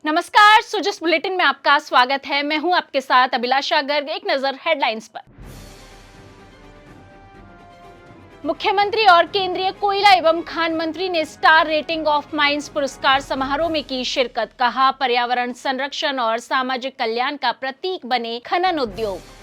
नमस्कार, सुजस बुलेटिन में आपका स्वागत है। मैं हूं आपके साथ अभिलाषा गर्ग। एक नजर हेडलाइंस पर। मुख्यमंत्री और केंद्रीय कोयला एवं खान मंत्री ने स्टार रेटिंग ऑफ माइंस पुरस्कार समारोह में की शिरकत। कहा, पर्यावरण संरक्षण और सामाजिक कल्याण का प्रतीक बने खनन उद्योग।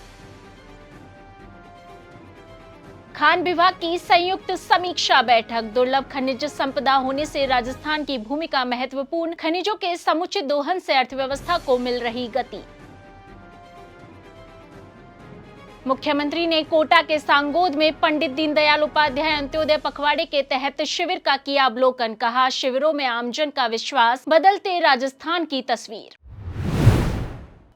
खान विभाग की संयुक्त समीक्षा बैठक। दुर्लभ खनिज संपदा होने से राजस्थान की भूमिका महत्वपूर्ण। खनिजों के समुचित दोहन से अर्थव्यवस्था को मिल रही गति। मुख्यमंत्री ने कोटा के सांगोद में पंडित दीनदयाल उपाध्याय अंत्योदय पखवाड़े के तहत शिविर का किया अवलोकन। कहा, शिविरों में आमजन का विश्वास बदलते राजस्थान की तस्वीर।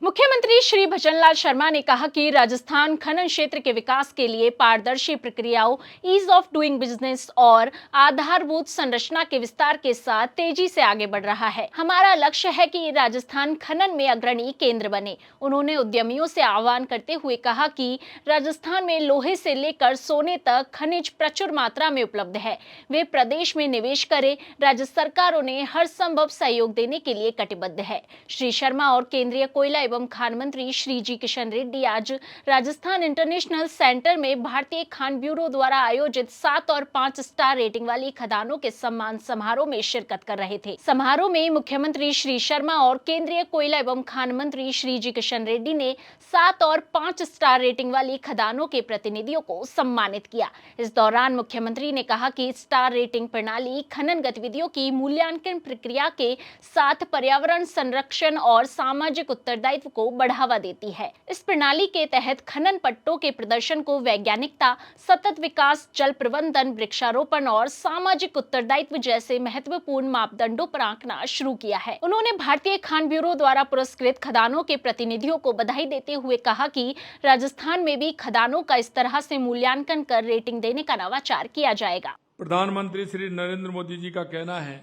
मुख्यमंत्री श्री भजनलाल शर्मा ने कहा कि राजस्थान खनन क्षेत्र के विकास के लिए पारदर्शी प्रक्रियाओं, ईज ऑफ डूइंग बिजनेस और आधारभूत संरचना के विस्तार के साथ तेजी से आगे बढ़ रहा है। हमारा लक्ष्य है कि राजस्थान खनन में अग्रणी केंद्र बने। उन्होंने उद्यमियों से आह्वान करते हुए कहा कि राजस्थान में लोहे से लेकर सोने तक खनिज प्रचुर मात्रा में उपलब्ध है। वे प्रदेश में निवेश करें। राज्य सरकारों ने हर संभव सहयोग देने के लिए कटिबद्ध है। श्री शर्मा और केंद्रीय कोयला एवं खान मंत्री श्री जी किशन रेड्डी आज राजस्थान इंटरनेशनल सेंटर में भारतीय खान ब्यूरो द्वारा आयोजित 7 और 5 स्टार रेटिंग वाली खदानों के सम्मान समारोह में शिरकत कर रहे थे। समारोह में मुख्यमंत्री श्री शर्मा और केंद्रीय कोयला एवं खान मंत्री श्री जी किशन रेड्डी ने 7 और 5 स्टार रेटिंग वाली खदानों के प्रतिनिधियों को सम्मानित किया। इस दौरान मुख्यमंत्री ने कहा कि स्टार रेटिंग प्रणाली खनन गतिविधियों की मूल्यांकन प्रक्रिया के साथ पर्यावरण संरक्षण और सामाजिक उत्तरदायित्व को बढ़ावा देती है। इस प्रणाली के तहत खनन पट्टों के प्रदर्शन को वैज्ञानिकता, सतत विकास, जल प्रबंधन, वृक्षारोपण और सामाजिक उत्तरदायित्व जैसे महत्वपूर्ण मापदंडों पर आंकना शुरू किया है। उन्होंने भारतीय खान ब्यूरो द्वारा पुरस्कृत खदानों के प्रतिनिधियों को बधाई देते हुए कहा कि राजस्थान में भी खदानों का इस तरह से मूल्यांकन कर रेटिंग देने का नवाचार किया जाएगा। प्रधानमंत्री श्री नरेंद्र मोदी जी का कहना है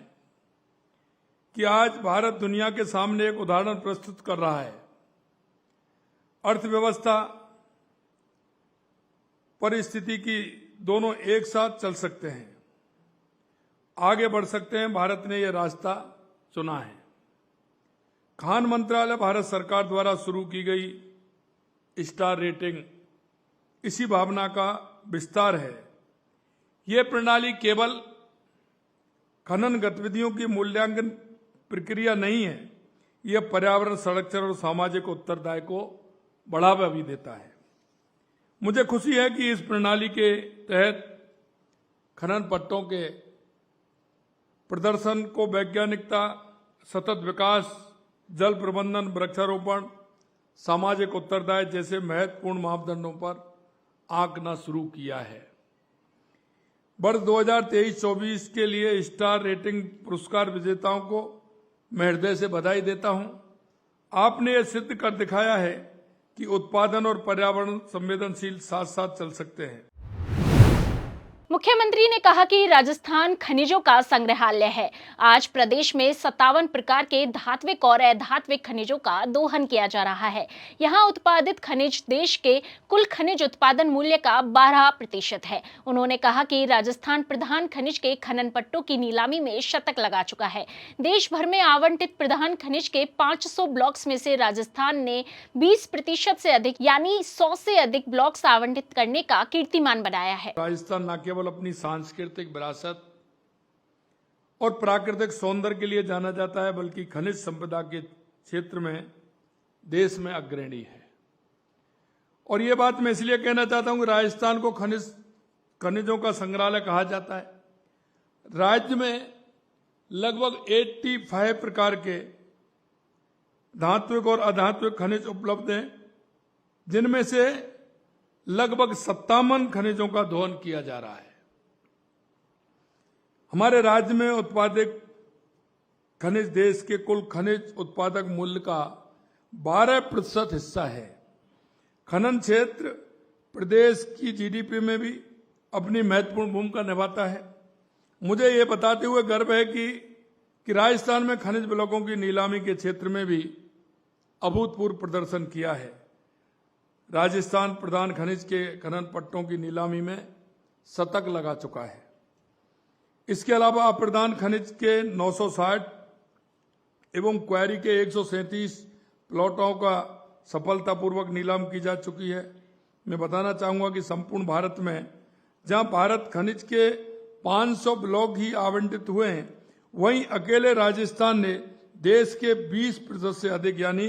कि आज भारत दुनिया के सामने एक उदाहरण प्रस्तुत कर रहा है। अर्थव्यवस्था, परिस्थिति की दोनों एक साथ चल सकते हैं, आगे बढ़ सकते हैं। भारत ने यह रास्ता चुना है। खान मंत्रालय भारत सरकार द्वारा शुरू की गई स्टार रेटिंग इसी भावना का विस्तार है। यह प्रणाली केवल खनन गतिविधियों की मूल्यांकन प्रक्रिया नहीं है, यह पर्यावरण संरक्षण और सामाजिक उत्तरदायित्व को बढ़ावा भी देता है। मुझे खुशी है कि इस प्रणाली के तहत खनन पट्टों के प्रदर्शन को वैज्ञानिकता, सतत विकास, जल प्रबंधन, वृक्षारोपण, सामाजिक उत्तरदायित्व जैसे महत्वपूर्ण मापदंडों पर आंकना शुरू किया है। वर्ष 2023-24 के लिए स्टार रेटिंग पुरस्कार विजेताओं को मैं हृदय से बधाई देता हूं। आपने यह सिद्ध कर दिखाया है कि उत्पादन और पर्यावरण संवेदनशील साथ साथ चल सकते हैं। मुख्यमंत्री ने कहा कि राजस्थान खनिजों का संग्रहालय है। आज प्रदेश में 57 प्रकार के धात्विक और अधात्विक खनिजों का दोहन किया जा रहा है। यहाँ उत्पादित खनिज देश के कुल खनिज उत्पादन मूल्य का 12% है। उन्होंने कहा कि राजस्थान प्रधान खनिज के खनन पट्टों की नीलामी में शतक लगा चुका है। देश भर में आवंटित प्रधान खनिज के 500 ब्लॉक्स में से राजस्थान ने 20% से अधिक यानी 100 से अधिक ब्लॉक्स आवंटित करने का कीर्तिमान बनाया है। राजस्थान न केवल अपनी सांस्कृतिक विरासत और प्राकृतिक सौंदर्य के लिए जाना जाता है, बल्कि खनिज संपदा के क्षेत्र में देश में अग्रणी है। और ये बात मैं इसलिए कहना चाहता हूं कि राजस्थान को खनिजों का संग्रहालय कहा जाता है। राज्य में लगभग 85 प्रकार के धात्विक और अधात्विक खनिज उपलब्ध हैं, जिनमें से लगभग 57 खनिजों का दोहन किया जा रहा है। हमारे राज्य में उत्पादित खनिज देश के कुल खनिज उत्पादक मूल्य का 12% हिस्सा है। खनन क्षेत्र प्रदेश की जीडीपी में भी अपनी महत्वपूर्ण भूमिका निभाता है। मुझे ये बताते हुए गर्व है कि राजस्थान में खनिज ब्लॉकों की नीलामी के क्षेत्र में भी अभूतपूर्व प्रदर्शन किया है। राजस्थान प्रधान खनिज के खनन पट्टों की नीलामी में शतक लगा चुका है। इसके अलावा अप्रधान खनिज के 960 एवं क्वारी के 137 प्लॉटों का सफलतापूर्वक नीलाम की जा चुकी है। मैं बताना चाहूंगा कि संपूर्ण भारत में जहां भारत खनिज के 500 ब्लॉक ही आवंटित हुए हैं, वहीं अकेले राजस्थान ने देश के 20% से अधिक यानी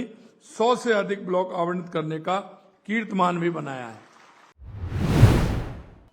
100 से अधिक ब्लॉक आवंटित करने का कीर्तिमान भी बनाया है।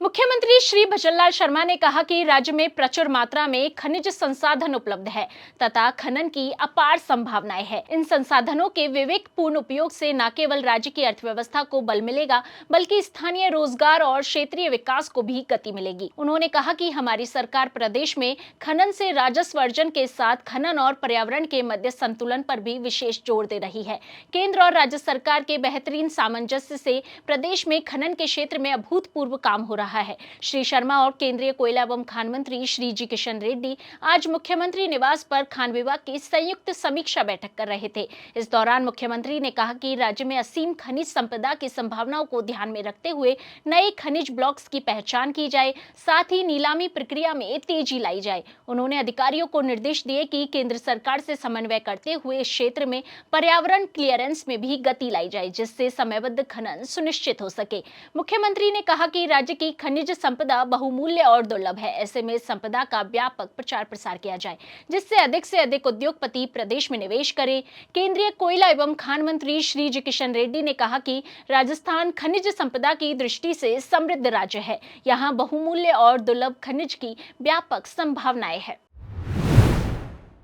मुख्यमंत्री श्री भजनलाल शर्मा ने कहा कि राज्य में प्रचुर मात्रा में खनिज संसाधन उपलब्ध है तथा खनन की अपार संभावनाएं हैं। इन संसाधनों के विवेकपूर्ण उपयोग से न केवल राज्य की अर्थव्यवस्था को बल मिलेगा बल्कि स्थानीय रोजगार और क्षेत्रीय विकास को भी गति मिलेगी। उन्होंने कहा कि हमारी सरकार प्रदेश में खनन से राजस्व अर्जन के साथ खनन और पर्यावरण के मध्य संतुलन पर भी विशेष जोर दे रही है। केंद्र और राज्य सरकार के बेहतरीन सामंजस्य से प्रदेश में खनन के क्षेत्र में अभूतपूर्व काम हो रहा है। श्री शर्मा और केंद्रीय कोयला एवं खान मंत्री श्री जी किशन रेड्डी आज मुख्यमंत्री निवास पर खान विभाग की संयुक्त समीक्षा बैठक कर रहे थे। इस दौरान मुख्यमंत्री ने कहा कि राज्य में असीम खनिज संपदा की संभावनाओं को ध्यान में रखते हुए नए खनिज ब्लॉक्स की पहचान की जाए, साथ ही नीलामी प्रक्रिया में तेजी लाई जाए। उन्होंने अधिकारियों को निर्देश दिए कि केंद्र सरकार से समन्वय करते हुए इस क्षेत्र में पर्यावरण क्लियरेंस में भी गति लाई जाए, जिससे समयबद्ध खनन सुनिश्चित हो सके। मुख्यमंत्री ने कहा कि राज्य की खनिज संपदा बहुमूल्य और दुर्लभ है। ऐसे में संपदा का व्यापक प्रचार प्रसार किया जाए, जिससे अधिक उद्योगपति प्रदेश में निवेश करें। केंद्रीय कोयला एवं खान मंत्री श्री जी किशन रेड्डी ने कहा कि राजस्थान खनिज संपदा की दृष्टि से समृद्ध राज्य है। यहाँ बहुमूल्य और दुर्लभ खनिज की व्यापक संभावनाएं हैं।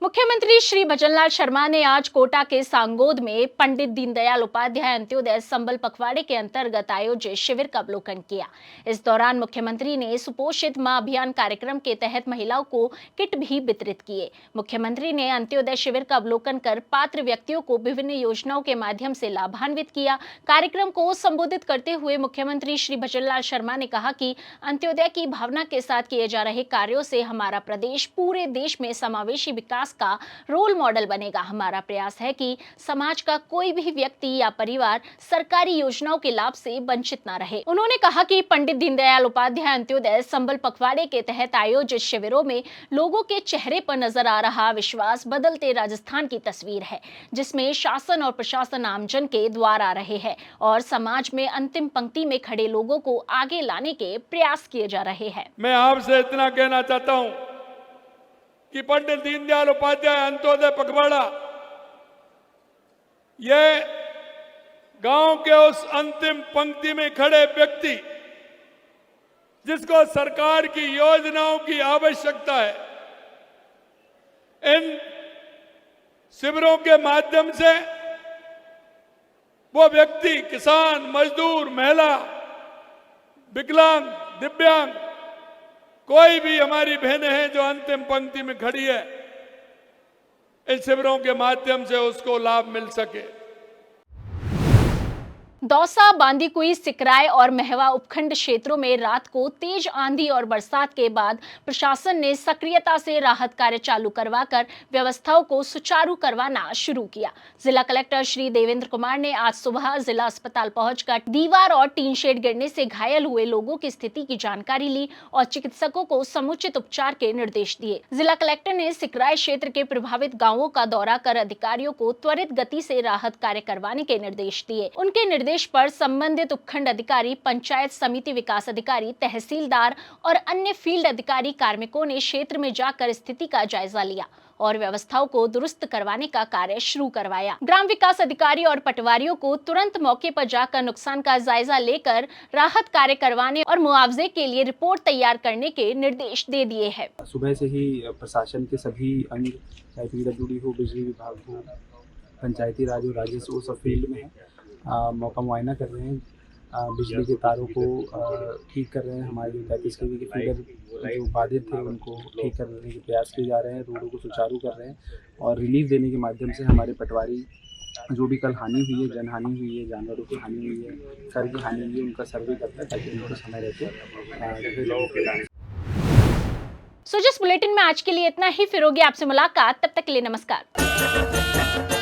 मुख्यमंत्री श्री भजनलाल शर्मा ने आज कोटा के सांगोद में पंडित दीनदयाल उपाध्याय अंत्योदय संबल पखवाड़े के अंतर्गत आयोजित शिविर का अवलोकन किया। इस दौरान मुख्यमंत्री ने सुपोषित मां अभियान कार्यक्रम के तहत महिलाओं को किट भी वितरित किए। मुख्यमंत्री ने अंत्योदय शिविर का अवलोकन कर पात्र व्यक्तियों को विभिन्न योजनाओं के माध्यम से लाभान्वित किया। कार्यक्रम को संबोधित करते हुए मुख्यमंत्री श्री भजनलाल शर्मा ने कहा कि अंत्योदय की भावना के साथ किए जा रहे कार्यों से हमारा प्रदेश पूरे देश में समावेशी विकास का रोल मॉडल बनेगा। हमारा प्रयास है कि समाज का कोई भी व्यक्ति या परिवार सरकारी योजनाओं के लाभ से वंचित न रहे। उन्होंने कहा कि पंडित दीनदयाल उपाध्याय अंत्योदय संबल पखवाड़े के तहत आयोजित शिविरों में लोगों के चेहरे पर नजर आ रहा विश्वास बदलते राजस्थान की तस्वीर है, जिसमें शासन और प्रशासन आमजन के द्वार आ रहे हैं और समाज में अंतिम पंक्ति में खड़े लोगों को आगे लाने के प्रयास किए जा रहे हैं। मैं आपसे इतना कहना चाहता हूं कि पंडित दीनदयाल उपाध्याय अंत्योदय पखवाड़ा ये गांव के उस अंतिम पंक्ति में खड़े व्यक्ति जिसको सरकार की योजनाओं की आवश्यकता है, इन शिविरों के माध्यम से वो व्यक्ति किसान, मजदूर, महिला, विकलांग, दिव्यांग, कोई भी हमारी बहनें हैं जो अंतिम पंक्ति में खड़ी है, इन शिविरों के माध्यम से उसको लाभ मिल सके। दौसा, बांदीकुई, सिकराय और महवा उपखंड क्षेत्रों में रात को तेज आंधी और बरसात के बाद प्रशासन ने सक्रियता से राहत कार्य चालू करवाकर व्यवस्थाओं को सुचारू करवाना शुरू किया। जिला कलेक्टर श्री देवेंद्र कुमार ने आज सुबह जिला अस्पताल पहुंचकर दीवार और टीन शेड गिरने से घायल हुए लोगों की स्थिति की जानकारी ली और चिकित्सकों को समुचित उपचार के निर्देश दिए। जिला कलेक्टर ने सिकराय क्षेत्र के प्रभावित गाँवों का दौरा कर अधिकारियों को त्वरित गति से राहत कार्य करवाने के निर्देश दिए। उनके निर्देश पर संबंधित उपखंड अधिकारी, पंचायत समिति विकास अधिकारी, तहसीलदार और अन्य फील्ड अधिकारी कार्मिकों ने क्षेत्र में जाकर स्थिति का जायजा लिया और व्यवस्थाओं को दुरुस्त करवाने का कार्य शुरू करवाया। ग्राम विकास अधिकारी और पटवारियों को तुरंत मौके पर जाकर नुकसान का जायजा लेकर राहत कार्य करवाने और मुआवजे के लिए रिपोर्ट तैयार करने के निर्देश दे दिए हैं। सुबह से ही प्रशासन के सभी अंग, चाहे पीडब्ल्यूडी हो, बिजली विभाग हो, पंचायती राज हो, राजस्व हो, सब फील्ड में मौका मुआयना कर रहे हैं। बिजली के तारों को ठीक कर रहे हैं। हमारे जो 35 kV के फिगर जो बाधित थे उनको ठीक करने के प्रयास किए जा रहे हैं। रोडों को सुचारू कर रहे हैं और रिलीफ देने के माध्यम से हमारे पटवारी जो भी कल हानि हुई है, जनहानि हुई है, जानवरों की हानि हुई है, घर की हानि हुई है, उनका सर्वे करता है ताकि उनको समय रहते। सो जिस बुलेटिन में आज के लिए इतना ही, फिर होगी आपसे मुलाकात। तब तक के लिए नमस्कार।